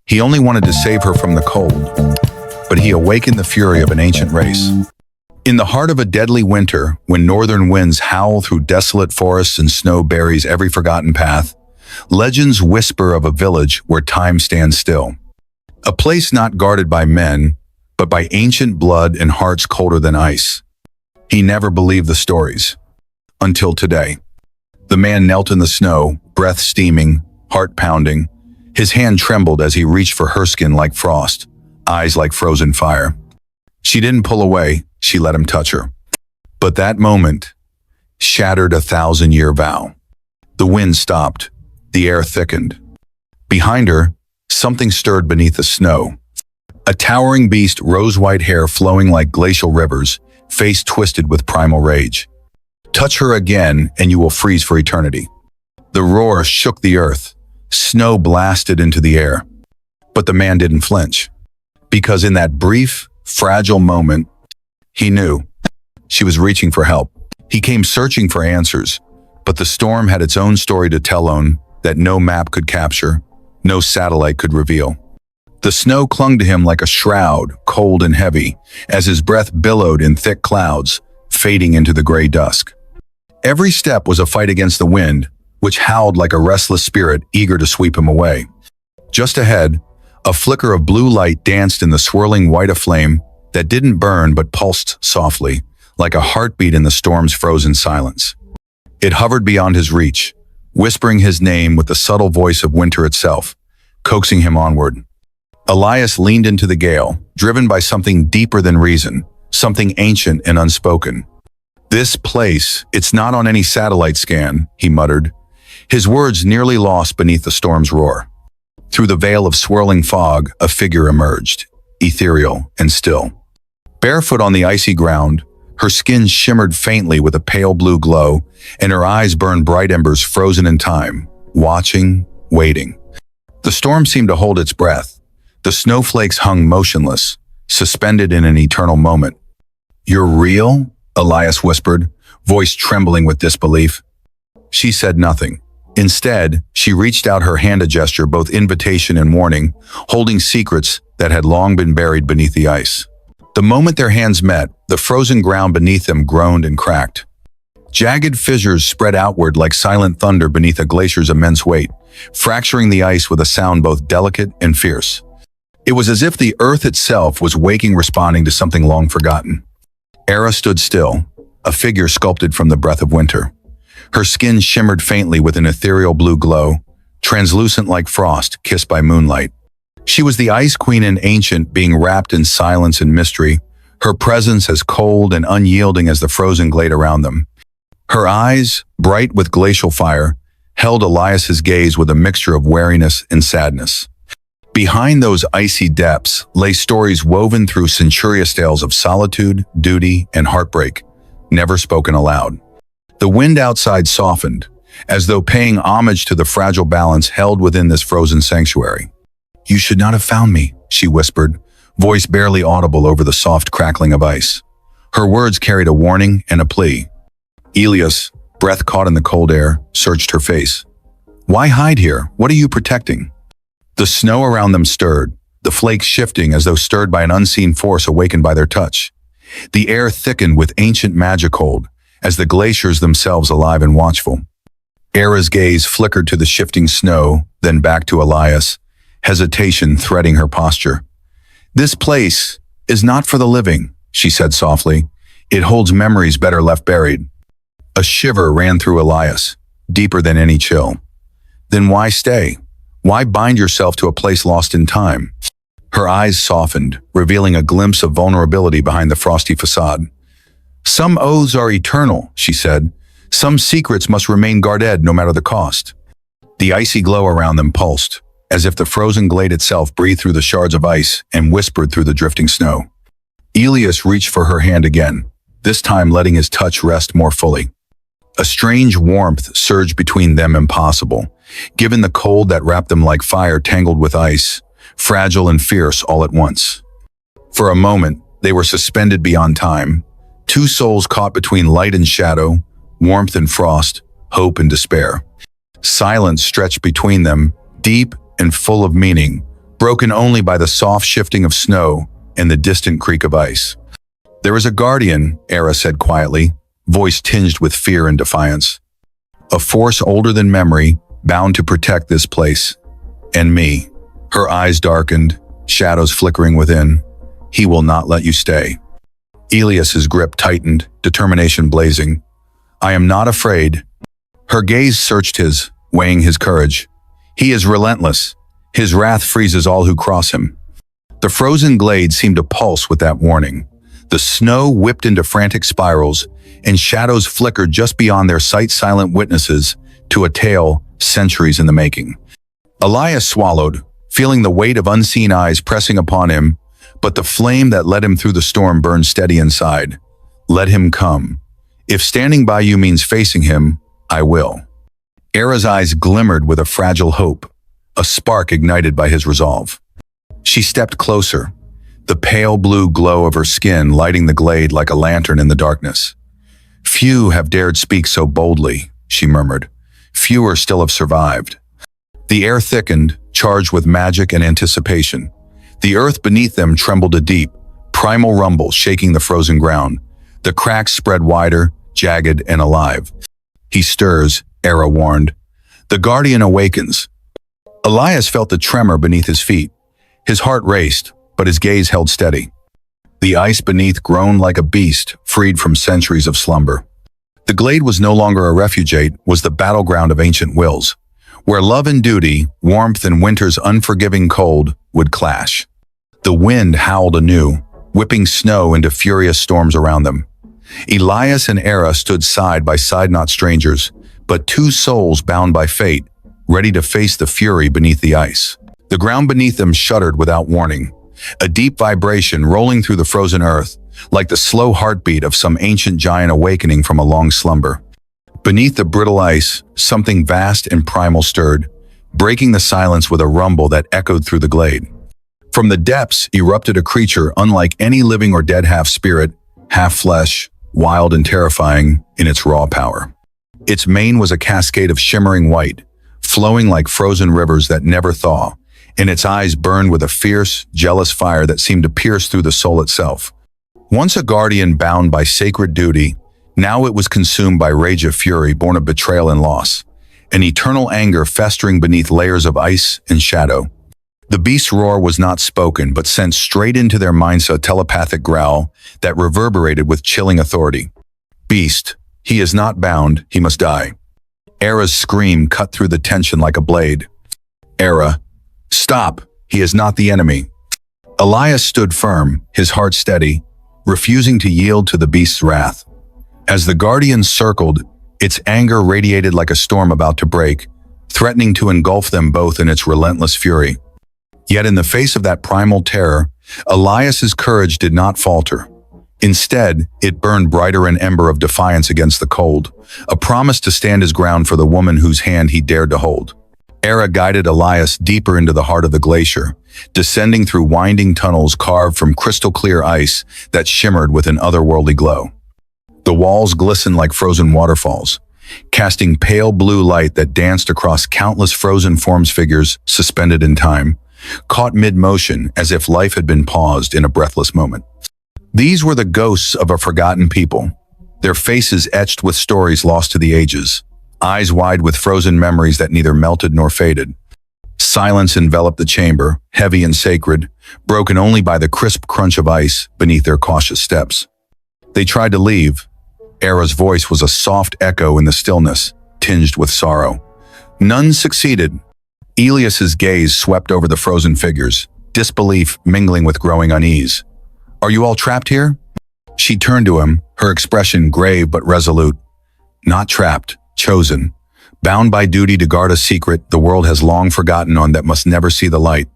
He only wanted to save her from the cold, but he awakened the fury of an ancient race. In the heart of a deadly winter, when northern winds howl through desolate forests and snow buries every forgotten path, legends whisper of a village where time stands still. A place not guarded by men, but by ancient blood and hearts colder than ice. He never believed the stories. Until today. The man knelt in the snow, breath steaming, heart pounding. His hand trembled as he reached for her skin like frost, eyes like frozen fire. She didn't pull away, she let him touch her. But that moment shattered a 1,000-year vow. The wind stopped, the air thickened. Behind her, something stirred beneath the snow. A towering beast, rose-white hair flowing like glacial rivers, face twisted with primal rage. Touch her again, and you will freeze for eternity. The roar shook the earth. Snow blasted into the air. But the man didn't flinch. Because in that brief, fragile moment, he knew she was reaching for help. He came searching for answers, but the storm had its own story to tell on that no map could capture, no satellite could reveal. The snow clung to him like a shroud, cold and heavy, as his breath billowed in thick clouds, fading into the gray dusk. Every step was a fight against the wind, which howled like a restless spirit eager to sweep him away. Just ahead, a flicker of blue light danced in the swirling white of flame that didn't burn but pulsed softly, like a heartbeat in the storm's frozen silence. It hovered beyond his reach, whispering his name with the subtle voice of winter itself, coaxing him onward. Elias leaned into the gale, driven by something deeper than reason, something ancient and unspoken. "This place, it's not on any satellite scan," he muttered, his words nearly lost beneath the storm's roar. Through the veil of swirling fog, a figure emerged, ethereal and still. Barefoot on the icy ground, her skin shimmered faintly with a pale blue glow, and her eyes burned bright embers frozen in time, watching, waiting. The storm seemed to hold its breath. The snowflakes hung motionless, suspended in an eternal moment. "You're real?" Elias whispered, voice trembling with disbelief. She said nothing. Instead, she reached out her hand, a gesture both invitation and warning, holding secrets that had long been buried beneath the ice. The moment their hands met, the frozen ground beneath them groaned and cracked. Jagged fissures spread outward like silent thunder beneath a glacier's immense weight, fracturing the ice with a sound both delicate and fierce. It was as if the earth itself was waking, responding to something long forgotten. Ayra stood still, a figure sculpted from the breath of winter. Her skin shimmered faintly with an ethereal blue glow, translucent like frost kissed by moonlight. She was the Ice Queen, an ancient being wrapped in silence and mystery, her presence as cold and unyielding as the frozen glade around them. Her eyes, bright with glacial fire, held Elias's gaze with a mixture of wariness and sadness. Behind those icy depths lay stories woven through centurious tales of solitude, duty, and heartbreak, never spoken aloud. The wind outside softened, as though paying homage to the fragile balance held within this frozen sanctuary. "You should not have found me," she whispered, voice barely audible over the soft crackling of ice. Her words carried a warning and a plea. Elias, breath caught in the cold air, searched her face. "Why hide here? What are you protecting?" The snow around them stirred, the flakes shifting as though stirred by an unseen force awakened by their touch. The air thickened with ancient magic hold, as the glaciers themselves alive and watchful. Ayra's gaze flickered to the shifting snow, then back to Elias, hesitation threading her posture. "This place is not for the living," she said softly. "It holds memories better left buried." A shiver ran through Elias, deeper than any chill. "Then why stay? Why bind yourself to a place lost in time?" Her eyes softened, revealing a glimpse of vulnerability behind the frosty facade. "Some oaths are eternal," she said. "Some secrets must remain guarded no matter the cost." The icy glow around them pulsed, as if the frozen glade itself breathed through the shards of ice and whispered through the drifting snow. Elias reached for her hand again, this time letting his touch rest more fully. A strange warmth surged between them, impossible, given the cold that wrapped them like fire tangled with ice, fragile and fierce all at once. For a moment, they were suspended beyond time, two souls caught between light and shadow, warmth and frost, hope and despair. Silence stretched between them, deep and full of meaning, broken only by the soft shifting of snow and the distant creak of ice. "There is a guardian," Ayra said quietly, voice tinged with fear and defiance. "A force older than memory, bound to protect this place. And me." Her eyes darkened, shadows flickering within. "He will not let you stay." Elias's grip tightened, determination blazing. "I am not afraid." Her gaze searched his, weighing his courage. "He is relentless. His wrath freezes all who cross him." The frozen glade seemed to pulse with that warning. The snow whipped into frantic spirals, and shadows flickered just beyond their sight-silent witnesses to a tale centuries in the making. Elias swallowed, feeling the weight of unseen eyes pressing upon him, but the flame that led him through the storm burned steady inside. "Let him come. If standing by you means facing him, I will." Ayra's eyes glimmered with a fragile hope, a spark ignited by his resolve. She stepped closer, the pale blue glow of her skin lighting the glade like a lantern in the darkness. "Few have dared speak so boldly," she murmured. "Fewer still have survived." The air thickened, charged with magic and anticipation. The earth beneath them trembled a deep, primal rumble shaking the frozen ground. The cracks spread wider, jagged and alive. "He stirs," Ayra warned. "The guardian awakens." Elias felt the tremor beneath his feet. His heart raced, but his gaze held steady. The ice beneath groaned like a beast, freed from centuries of slumber. The glade was no longer a refugiate, was the battleground of ancient wills, where love and duty, warmth and winter's unforgiving cold, would clash. The wind howled anew, whipping snow into furious storms around them. Elias and Ayra stood side by side, not strangers, but two souls bound by fate, ready to face the fury beneath the ice. The ground beneath them shuddered without warning, a deep vibration rolling through the frozen earth, like the slow heartbeat of some ancient giant awakening from a long slumber. Beneath the brittle ice, something vast and primal stirred, breaking the silence with a rumble that echoed through the glade. From the depths erupted a creature unlike any living or dead half-spirit, half-flesh, wild and terrifying in its raw power. Its mane was a cascade of shimmering white, flowing like frozen rivers that never thaw, and its eyes burned with a fierce, jealous fire that seemed to pierce through the soul itself. Once a guardian bound by sacred duty, now it was consumed by rage of fury born of betrayal and loss, an eternal anger festering beneath layers of ice and shadow. The beast's roar was not spoken, but sent straight into their minds a telepathic growl that reverberated with chilling authority. "Beast, he is not bound, he must die." Ayra's scream cut through the tension like a blade. "Ayra, stop, he is not the enemy." Elias stood firm, his heart steady, refusing to yield to the beast's wrath. As the guardian circled, its anger radiated like a storm about to break, threatening to engulf them both in its relentless fury. Yet in the face of that primal terror, Elias's courage did not falter. Instead, it burned brighter an ember of defiance against the cold, a promise to stand his ground for the woman whose hand he dared to hold. Ayra guided Elias deeper into the heart of the glacier, descending through winding tunnels carved from crystal-clear ice that shimmered with an otherworldly glow. The walls glistened like frozen waterfalls, casting pale blue light that danced across countless frozen forms, figures suspended in time, caught mid-motion as if life had been paused in a breathless moment. These were the ghosts of a forgotten people, their faces etched with stories lost to the ages, eyes wide with frozen memories that neither melted nor faded. Silence enveloped the chamber, heavy and sacred, broken only by the crisp crunch of ice beneath their cautious steps. They tried to leave. Ayra's voice was a soft echo in the stillness, tinged with sorrow. None succeeded. Elias's gaze swept over the frozen figures, disbelief mingling with growing unease. "Are you all trapped here?" She turned to him, her expression grave but resolute. "Not trapped, chosen. Bound by duty to guard a secret the world has long forgotten on that must never see the light."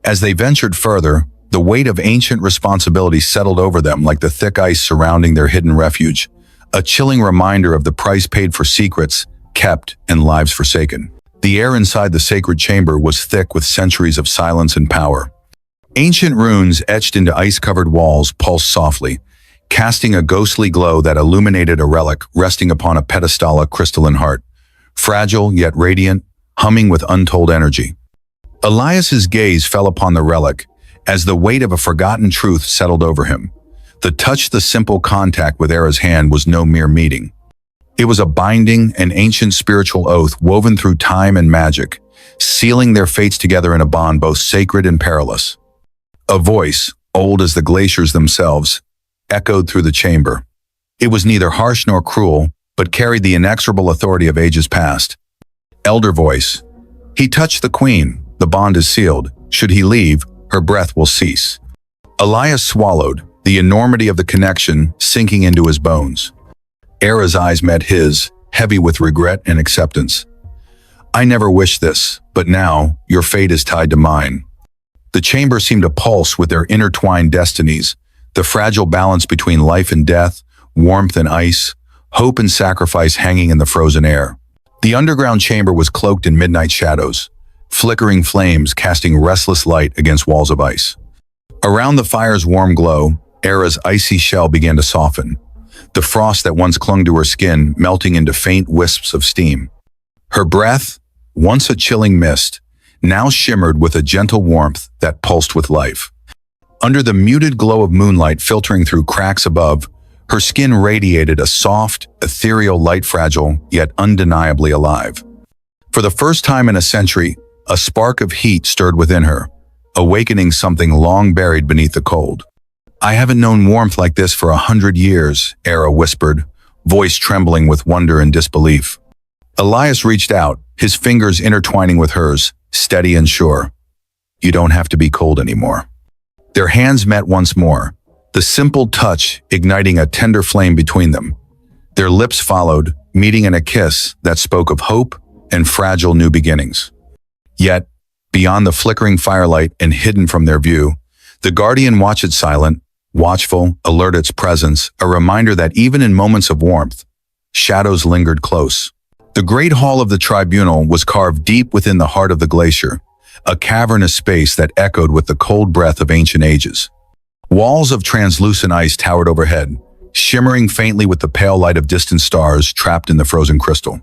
As they ventured further, the weight of ancient responsibility settled over them like the thick ice surrounding their hidden refuge, a chilling reminder of the price paid for secrets kept and lives forsaken. The air inside the sacred chamber was thick with centuries of silence and power. Ancient runes etched into ice-covered walls pulsed softly, casting a ghostly glow that illuminated a relic resting upon a pedestal, a crystalline heart, fragile yet radiant, humming with untold energy. Elias's gaze fell upon the relic, as the weight of a forgotten truth settled over him. The simple contact with Ayra's hand was no mere meeting. It was a binding and ancient spiritual oath woven through time and magic, sealing their fates together in a bond both sacred and perilous. A voice, old as the glaciers themselves, echoed through the chamber. It was neither harsh nor cruel, but carried the inexorable authority of ages past. Elder voice. He touched the queen. The bond is sealed. Should he leave, her breath will cease. Elias swallowed, the enormity of the connection sinking into his bones. Ayra's eyes met his, heavy with regret and acceptance. I never wished this, but now your fate is tied to mine. The chamber seemed to pulse with their intertwined destinies, the fragile balance between life and death, warmth and ice, hope and sacrifice hanging in the frozen air. The underground chamber was cloaked in midnight shadows, flickering flames casting restless light against walls of ice. Around the fire's warm glow, Ayra's icy shell began to soften, the frost that once clung to her skin melting into faint wisps of steam. Her breath, once a chilling mist, now shimmered with a gentle warmth that pulsed with life. Under the muted glow of moonlight filtering through cracks above, her skin radiated a soft, ethereal light, fragile, yet undeniably alive. For the first time in a century, a spark of heat stirred within her, awakening something long buried beneath the cold. I haven't known warmth like this for 100 years, Ayra whispered, voice trembling with wonder and disbelief. Elias reached out, his fingers intertwining with hers, steady and sure. You don't have to be cold anymore. Their hands met once more, the simple touch igniting a tender flame between them. Their lips followed, meeting in a kiss that spoke of hope and fragile new beginnings. Yet, beyond the flickering firelight and hidden from their view, the guardian watched silent, watchful, alert its presence, a reminder that even in moments of warmth, shadows lingered close. The great hall of the tribunal was carved deep within the heart of the glacier, a cavernous space that echoed with the cold breath of ancient ages. Walls of translucent ice towered overhead, shimmering faintly with the pale light of distant stars trapped in the frozen crystal.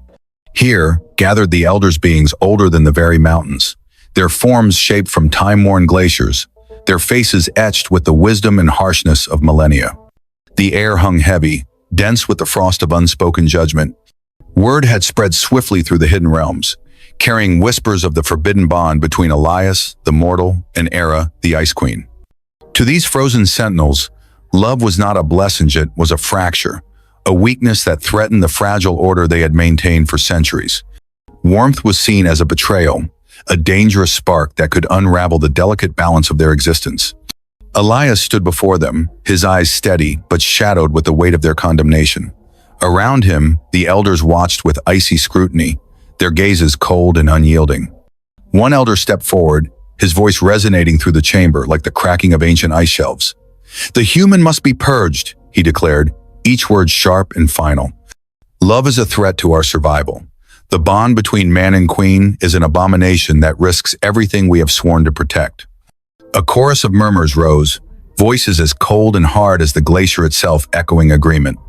Here gathered the elders, beings older than the very mountains, their forms shaped from time-worn glaciers, their faces etched with the wisdom and harshness of millennia. The air hung heavy, dense with the frost of unspoken judgment. Word had spread swiftly through the hidden realms, carrying whispers of the forbidden bond between Elias, the mortal, and Ayra, the Ice Queen. To these frozen sentinels, love was not a blessing, it was a fracture, a weakness that threatened the fragile order they had maintained for centuries. Warmth was seen as a betrayal, a dangerous spark that could unravel the delicate balance of their existence. Elias stood before them, his eyes steady but shadowed with the weight of their condemnation. Around him, the elders watched with icy scrutiny, their gazes cold and unyielding. One elder stepped forward, his voice resonating through the chamber like the cracking of ancient ice shelves. The human must be purged, he declared, each word sharp and final. Love is a threat to our survival. The bond between man and queen is an abomination that risks everything we have sworn to protect. A chorus of murmurs rose, voices as cold and hard as the glacier itself echoing agreement.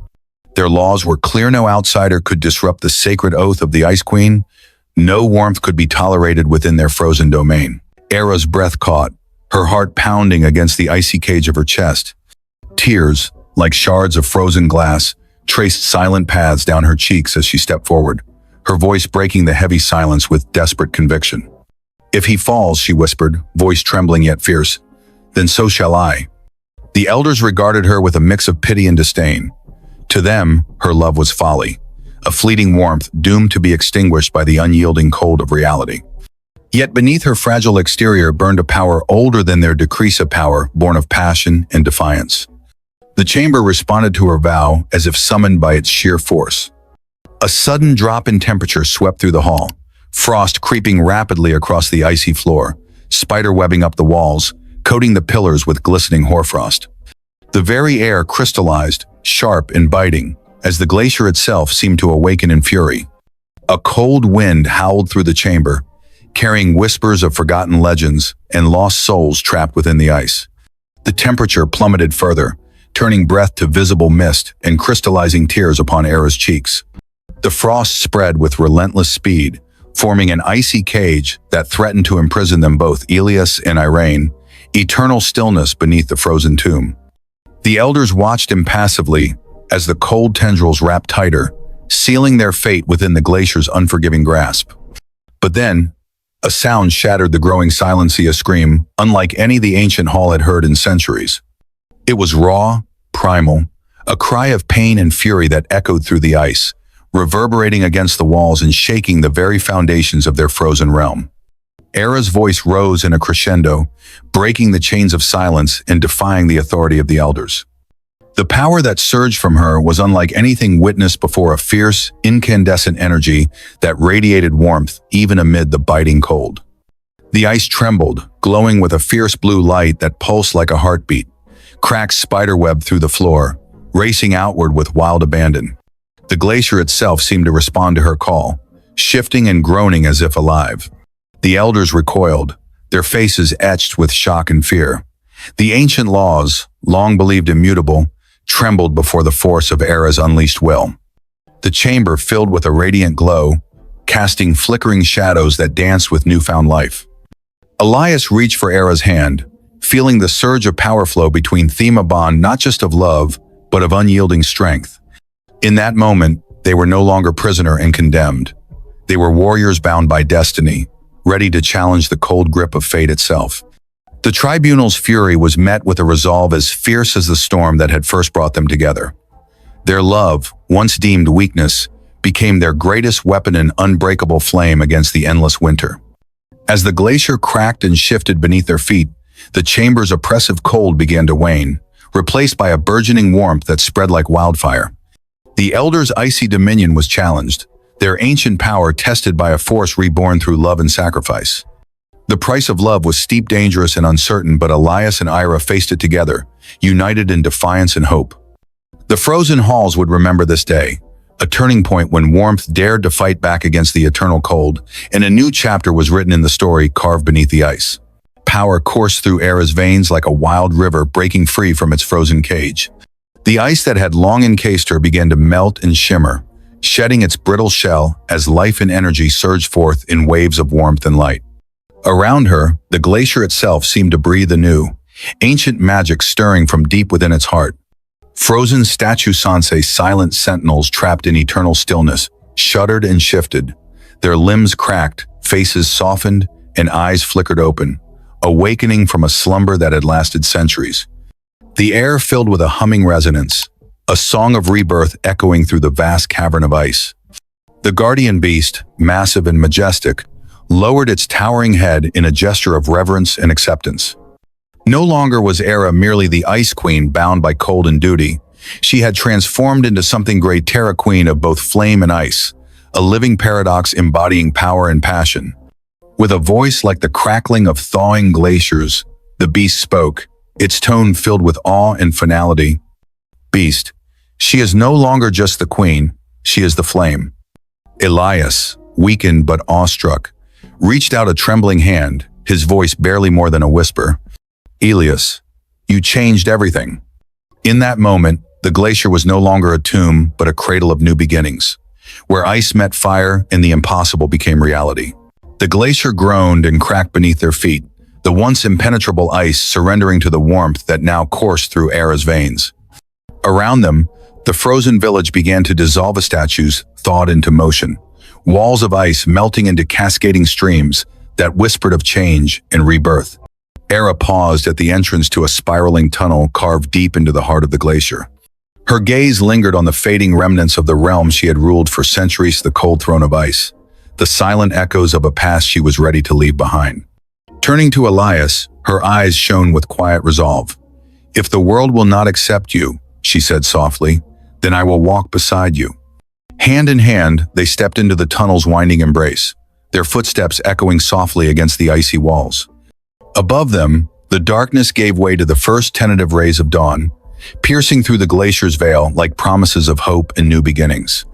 Their laws were clear: no outsider could disrupt the sacred oath of the Ice Queen. No warmth could be tolerated within their frozen domain. Ayra's breath caught, her heart pounding against the icy cage of her chest. Tears, like shards of frozen glass, traced silent paths down her cheeks as she stepped forward, her voice breaking the heavy silence with desperate conviction. If he falls, she whispered, voice trembling yet fierce, then so shall I. The elders regarded her with a mix of pity and disdain. To them, her love was folly, a fleeting warmth doomed to be extinguished by the unyielding cold of reality. Yet beneath her fragile exterior burned a power older than their decrease, a power born of passion and defiance. The chamber responded to her vow as if summoned by its sheer force. A sudden drop in temperature swept through the hall, frost creeping rapidly across the icy floor, spiderwebbing up the walls, coating the pillars with glistening hoarfrost. The very air crystallized, sharp and biting, as the glacier itself seemed to awaken in fury. A cold wind howled through the chamber, carrying whispers of forgotten legends and lost souls trapped within the ice. The temperature plummeted further, turning breath to visible mist and crystallizing tears upon Ayra's cheeks. The frost spread with relentless speed, forming an icy cage that threatened to imprison them both, Elias and Ayra, eternal stillness beneath the frozen tomb. The elders watched impassively as the cold tendrils wrapped tighter, sealing their fate within the glacier's unforgiving grasp. But then, a sound shattered the growing silence, a scream unlike any the ancient hall had heard in centuries. It was raw, primal, a cry of pain and fury that echoed through the ice, reverberating against the walls and shaking the very foundations of their frozen realm. Ayra's voice rose in a crescendo, breaking the chains of silence and defying the authority of the elders. The power that surged from her was unlike anything witnessed before, a fierce, incandescent energy that radiated warmth even amid the biting cold. The ice trembled, glowing with a fierce blue light that pulsed like a heartbeat, cracks spiderweb through the floor, racing outward with wild abandon. The glacier itself seemed to respond to her call, shifting and groaning as if alive. The elders recoiled, their faces etched with shock and fear. The ancient laws, long believed immutable, trembled before the force of Ayra's unleashed will. The chamber filled with a radiant glow, casting flickering shadows that danced with newfound life. Elias reached for Ayra's hand, feeling the surge of power flow between them, a bond not just of love, but of unyielding strength. In that moment, they were no longer prisoner and condemned. They were warriors bound by destiny, ready to challenge the cold grip of fate itself. The tribunal's fury was met with a resolve as fierce as the storm that had first brought them together. Their love, once deemed weakness, became their greatest weapon, an unbreakable flame against the endless winter. As the glacier cracked and shifted beneath their feet, the chamber's oppressive cold began to wane, replaced by a burgeoning warmth that spread like wildfire. The elders' icy dominion was challenged, their ancient power tested by a force reborn through love and sacrifice. The price of love was steep, dangerous, and uncertain, but Elias and Ayra faced it together, united in defiance and hope. The frozen halls would remember this day, a turning point when warmth dared to fight back against the eternal cold, and a new chapter was written in the story carved beneath the ice. Power coursed through Ayra's veins like a wild river breaking free from its frozen cage. The ice that had long encased her began to melt and shimmer, shedding its brittle shell as life and energy surged forth in waves of warmth and light. Around her, the glacier itself seemed to breathe anew, ancient magic stirring from deep within its heart. Frozen statue sanse, silent sentinels trapped in eternal stillness, shuddered and shifted. Their limbs cracked, faces softened, and eyes flickered open, awakening from a slumber that had lasted centuries. The air filled with a humming resonance, a song of rebirth echoing through the vast cavern of ice. The guardian beast, massive and majestic, lowered its towering head in a gesture of reverence and acceptance. No longer was Ayra merely the Ice Queen bound by cold and duty. She had transformed into something great, Terra Queen of both flame and ice, a living paradox embodying power and passion. With a voice like the crackling of thawing glaciers, the beast spoke, its tone filled with awe and finality. Beast, she is no longer just the queen, she is the flame. Elias, weakened but awestruck, reached out a trembling hand, his voice barely more than a whisper. Elias, you changed everything. In that moment, the glacier was no longer a tomb, but a cradle of new beginnings, where ice met fire and the impossible became reality. The glacier groaned and cracked beneath their feet, the once impenetrable ice surrendering to the warmth that now coursed through Ayra's veins. Around them, the frozen village began to dissolve, as statues thawed into motion, walls of ice melting into cascading streams that whispered of change and rebirth. Ayra paused at the entrance to a spiraling tunnel carved deep into the heart of the glacier. Her gaze lingered on the fading remnants of the realm she had ruled for centuries, the cold throne of ice, the silent echoes of a past she was ready to leave behind. Turning to Elias, her eyes shone with quiet resolve. "If the world will not accept you," she said softly, "then I will walk beside you." Hand in hand, they stepped into the tunnel's winding embrace, their footsteps echoing softly against the icy walls. Above them, the darkness gave way to the first tentative rays of dawn, piercing through the glacier's veil like promises of hope and new beginnings.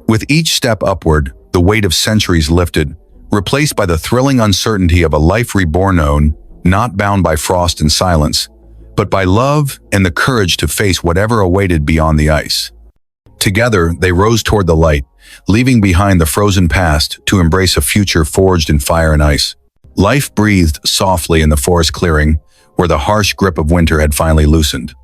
With each step upward, the weight of centuries lifted, replaced by the thrilling uncertainty of a life reborn, known, not bound by frost and silence, but by love and the courage to face whatever awaited beyond the ice. Together, they rose toward the light, leaving behind the frozen past to embrace a future forged in fire and ice. Life breathed softly in the forest clearing, where the harsh grip of winter had finally loosened.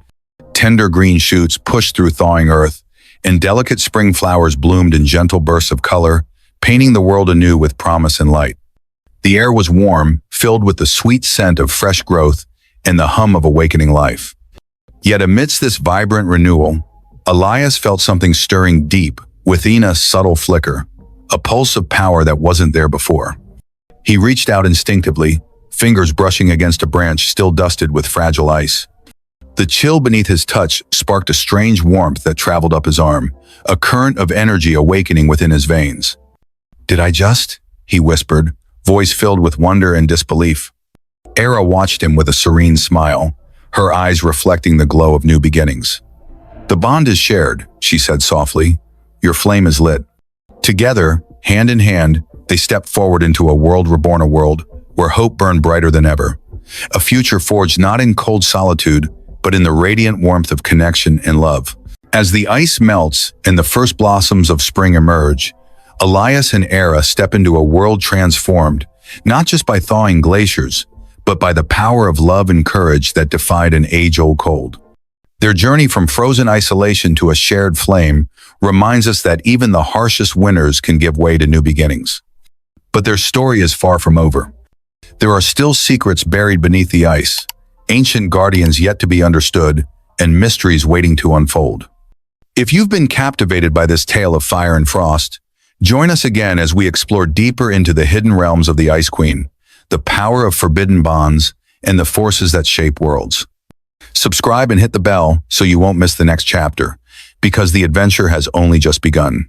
Tender green shoots pushed through thawing earth, and delicate spring flowers bloomed in gentle bursts of color, painting the world anew with promise and light. The air was warm, filled with the sweet scent of fresh growth and the hum of awakening life. Yet amidst this vibrant renewal, Elias felt something stirring deep within, a subtle flicker, a pulse of power that wasn't there before. He reached out instinctively, fingers brushing against a branch still dusted with fragile ice. The chill beneath his touch sparked a strange warmth that traveled up his arm, a current of energy awakening within his veins. "Did I just?" he whispered, voice filled with wonder and disbelief. Ayra watched him with a serene smile, her eyes reflecting the glow of new beginnings. "The bond is shared," she said softly. "Your flame is lit." Together, hand in hand, they stepped forward into a world reborn, a world where hope burned brighter than ever. A future forged not in cold solitude, but in the radiant warmth of connection and love. As the ice melts and the first blossoms of spring emerge, Elias and Ayra step into a world transformed, not just by thawing glaciers, but by the power of love and courage that defied an age-old cold. Their journey from frozen isolation to a shared flame reminds us that even the harshest winters can give way to new beginnings. But their story is far from over. There are still secrets buried beneath the ice, ancient guardians yet to be understood, and mysteries waiting to unfold. If you've been captivated by this tale of fire and frost, join us again as we explore deeper into the hidden realms of the Ice Queen, the power of forbidden bonds, and the forces that shape worlds. Subscribe and hit the bell so you won't miss the next chapter, because the adventure has only just begun.